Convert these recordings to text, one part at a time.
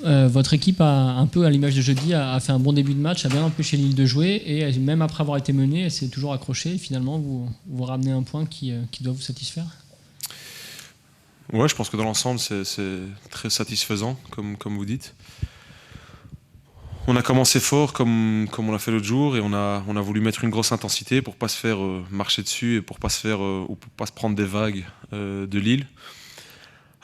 Votre équipe a un peu, à l'image de jeudi, a fait un bon début de match, a bien empêché Lille de jouer et même après avoir été menée, elle s'est toujours accrochée. Et finalement, vous ramenez un point qui doit vous satisfaire. Ouais, je pense que dans l'ensemble, c'est très satisfaisant, comme vous dites. On a commencé fort comme on l'a fait l'autre jour et on a voulu mettre une grosse intensité pour pas se faire marcher dessus et pour pas se faire ou pour pas se prendre des vagues de Lille.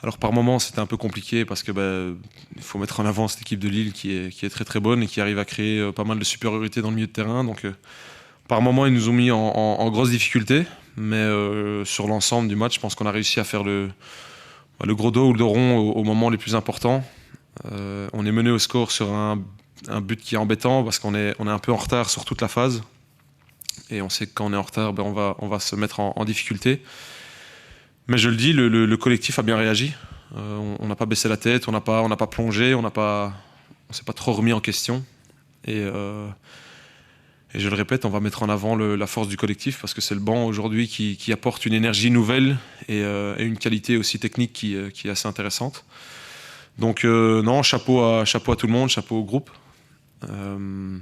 Alors par moments c'était un peu compliqué parce que il faut mettre en avant cette équipe de Lille qui est très très bonne et qui arrive à créer pas mal de supériorité dans le milieu de terrain. Donc par moments ils nous ont mis en grosse difficulté, mais sur l'ensemble du match, je pense qu'on a réussi à faire le gros dos ou le dos rond au moment les plus importants. On est mené au score sur un but qui est embêtant parce qu'on est un peu en retard sur toute la phase. Et on sait que quand on est en retard, on va se mettre en difficulté. Mais je le dis, le collectif a bien réagi. On n'a pas baissé la tête, on n'a pas plongé, on s'est pas trop remis en question. Et je le répète, on va mettre en avant la force du collectif parce que c'est le banc aujourd'hui qui apporte une énergie nouvelle et une qualité aussi technique qui est assez intéressante. Donc non, chapeau à tout le monde, chapeau au groupe. Euh,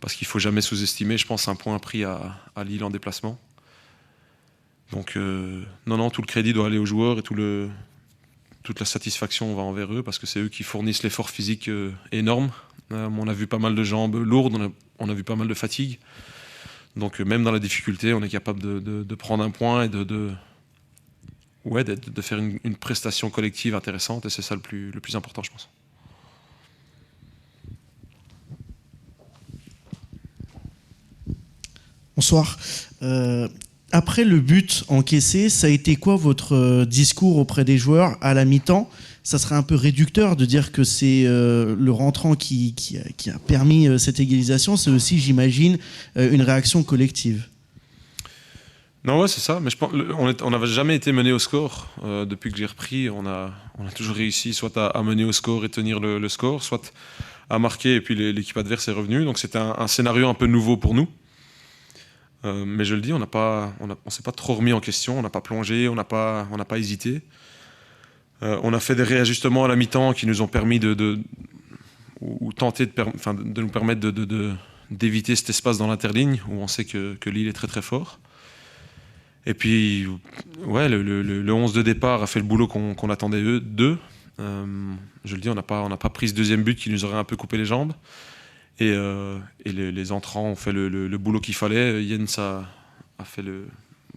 Parce qu'il ne faut jamais sous-estimer, je pense, un point pris à Lille en déplacement. Donc non, tout le crédit doit aller aux joueurs et toute la satisfaction va envers eux parce que c'est eux qui fournissent l'effort physique énorme. On a vu pas mal de jambes lourdes, on a vu pas mal de fatigue. Donc même dans la difficulté, on est capable de prendre un point et ouais, de faire une prestation collective intéressante et c'est ça le plus important, je pense. Bonsoir. Euh, Après le but encaissé, ça a été quoi votre discours auprès des joueurs à la mi-temps? Ça serait un peu réducteur de dire que c'est le rentrant qui a permis cette égalisation. C'est aussi, j'imagine, une réaction collective. Non, ouais, c'est ça. Mais je pense, on n'avait jamais été mené au score depuis que j'ai repris. On a toujours réussi soit à mener au score et tenir le score, soit à marquer et puis l'équipe adverse est revenue. Donc c'était un scénario un peu nouveau pour nous. Mais je le dis, on s'est pas trop remis en question. On n'a pas plongé, on n'a pas hésité. On a fait des réajustements à la mi-temps qui nous ont permis ou tenter de nous permettre d'éviter cet espace dans l'interligne où on sait que Lille est très très fort. Et puis, ouais, le 11 de départ a fait le boulot qu'on attendait d'eux. Je le dis, on n'a pas pris ce deuxième but qui nous aurait un peu coupé les jambes. Et les entrants ont fait le boulot qu'il fallait. Jens a fait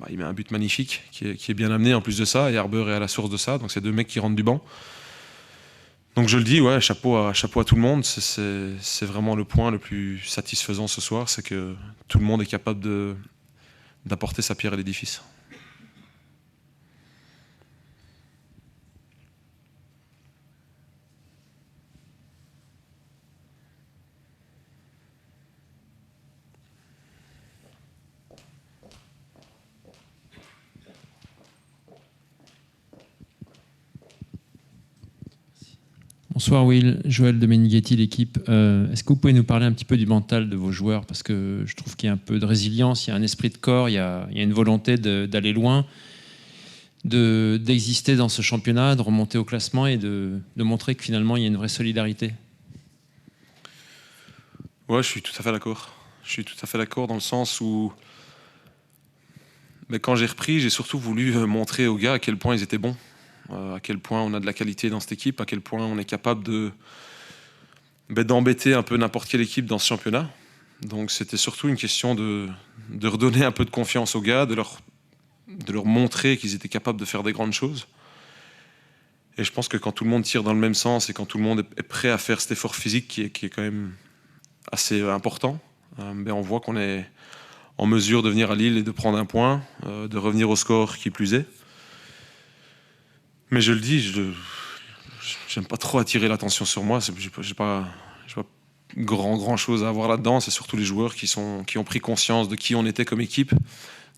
il met un but magnifique qui est bien amené en plus de ça. Et Harbour est à la source de ça. Donc c'est deux mecs qui rentrent du banc. Donc je le dis, ouais, chapeau à tout le monde. C'est vraiment le point le plus satisfaisant ce soir. C'est que tout le monde est capable d'apporter sa pierre à l'édifice. Bonsoir Will, Joël de Menighetti, l'équipe. Est-ce que vous pouvez nous parler un petit peu du mental de vos joueurs? Parce que je trouve qu'il y a un peu de résilience, il y a un esprit de corps, il y a une volonté d'aller loin, d'exister dans ce championnat, de remonter au classement et de montrer que finalement il y a une vraie solidarité. Ouais, je suis tout à fait d'accord. Je suis tout à fait d'accord dans le sens où quand j'ai repris, j'ai surtout voulu montrer aux gars à quel point ils étaient bons, à quel point on a de la qualité dans cette équipe, à quel point on est capable d'embêter un peu n'importe quelle équipe dans ce championnat. Donc c'était surtout une question de redonner un peu de confiance aux gars, de leur montrer qu'ils étaient capables de faire des grandes choses. Et je pense que quand tout le monde tire dans le même sens et quand tout le monde est prêt à faire cet effort physique qui est quand même assez important, on voit qu'on est en mesure de venir à Lille et de prendre un point, de revenir au score qui plus est. Mais je le dis, j'aime pas trop attirer l'attention sur moi. J'ai pas grand chose à avoir là-dedans. C'est surtout les joueurs qui ont pris conscience de qui on était comme équipe,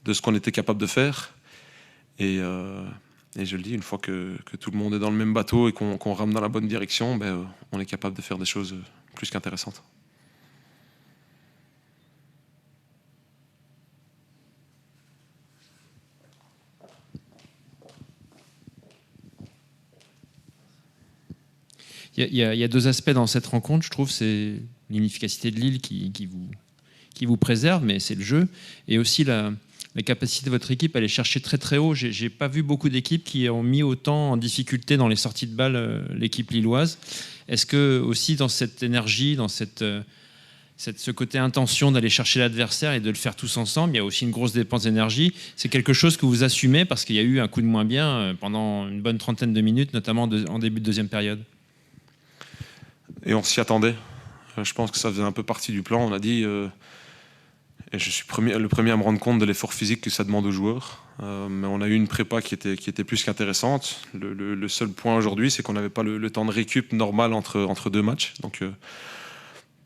de ce qu'on était capable de faire. Et je le dis, une fois que tout le monde est dans le même bateau et qu'on rame dans la bonne direction, on est capable de faire des choses plus qu'intéressantes. Il y a deux aspects dans cette rencontre, je trouve. C'est l'inefficacité de Lille qui vous préserve, mais c'est le jeu. Et aussi la capacité de votre équipe à aller chercher très très haut. J'ai pas vu beaucoup d'équipes qui ont mis autant en difficulté dans les sorties de balles l'équipe lilloise. Est-ce que aussi dans cette énergie, dans ce côté intention d'aller chercher l'adversaire et de le faire tous ensemble, il y a aussi une grosse dépense d'énergie. C'est quelque chose que vous assumez parce qu'il y a eu un coup de moins bien pendant une bonne trentaine de minutes, notamment en début de deuxième période. Et on s'y attendait. Je pense que ça faisait un peu partie du plan. On a dit, et je suis le premier à me rendre compte de l'effort physique que ça demande aux joueurs. Mais on a eu une prépa qui était plus qu'intéressante. Le seul point aujourd'hui, c'est qu'on n'avait pas le temps de récup normal entre deux matchs. Donc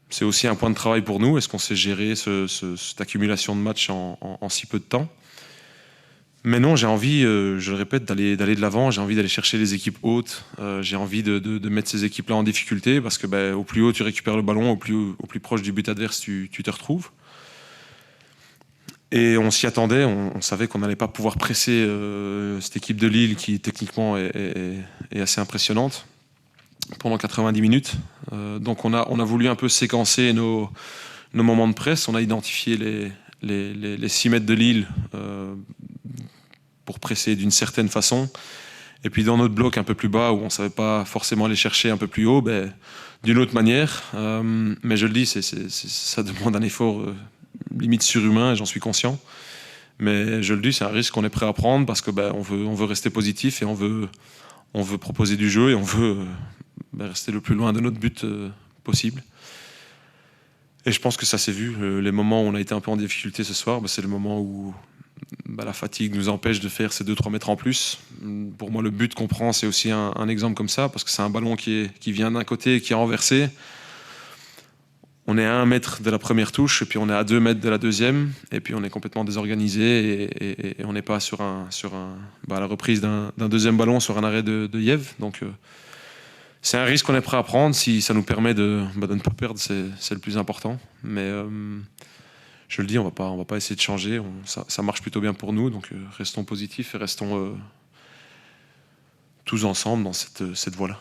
c'est aussi un point de travail pour nous. Est-ce qu'on sait gérer cette accumulation de matchs en si peu de temps? Mais non, j'ai envie, je le répète, d'aller de l'avant. J'ai envie d'aller chercher les équipes hautes. J'ai envie de mettre ces équipes-là en difficulté parce que au plus haut tu récupères le ballon, au plus proche du but adverse tu te retrouves. Et on s'y attendait. On savait qu'on n'allait pas pouvoir presser cette équipe de Lille qui techniquement est assez impressionnante pendant 90 minutes. Donc on a voulu un peu séquencer nos moments de presse. On a identifié les 6 mètres de Lille pour presser d'une certaine façon. Et puis dans notre bloc un peu plus bas, où on ne savait pas forcément aller chercher un peu plus haut, d'une autre manière. Mais je le dis, ça demande un effort limite surhumain, et j'en suis conscient. Mais je le dis, c'est un risque qu'on est prêt à prendre parce que on veut rester positif et on veut proposer du jeu et on veut rester le plus loin de notre but possible. Et je pense que ça s'est vu. Les moments où on a été un peu en difficulté ce soir, c'est le moment où la fatigue nous empêche de faire ces 2-3 mètres en plus. Pour moi, le but qu'on prend, c'est aussi un exemple comme ça, parce que c'est un ballon qui vient d'un côté et qui est renversé. On est à 1 mètre de la première touche, et puis on est à 2 mètres de la deuxième, et puis on est complètement désorganisé, et on n'est pas sur la reprise d'un deuxième ballon sur un arrêt de Yev. Donc c'est un risque qu'on est prêt à prendre. Si ça nous permet de ne pas perdre, c'est le plus important. Mais je le dis, on va pas essayer de changer. Ça marche plutôt bien pour nous, donc restons positifs et restons tous ensemble dans cette voie-là.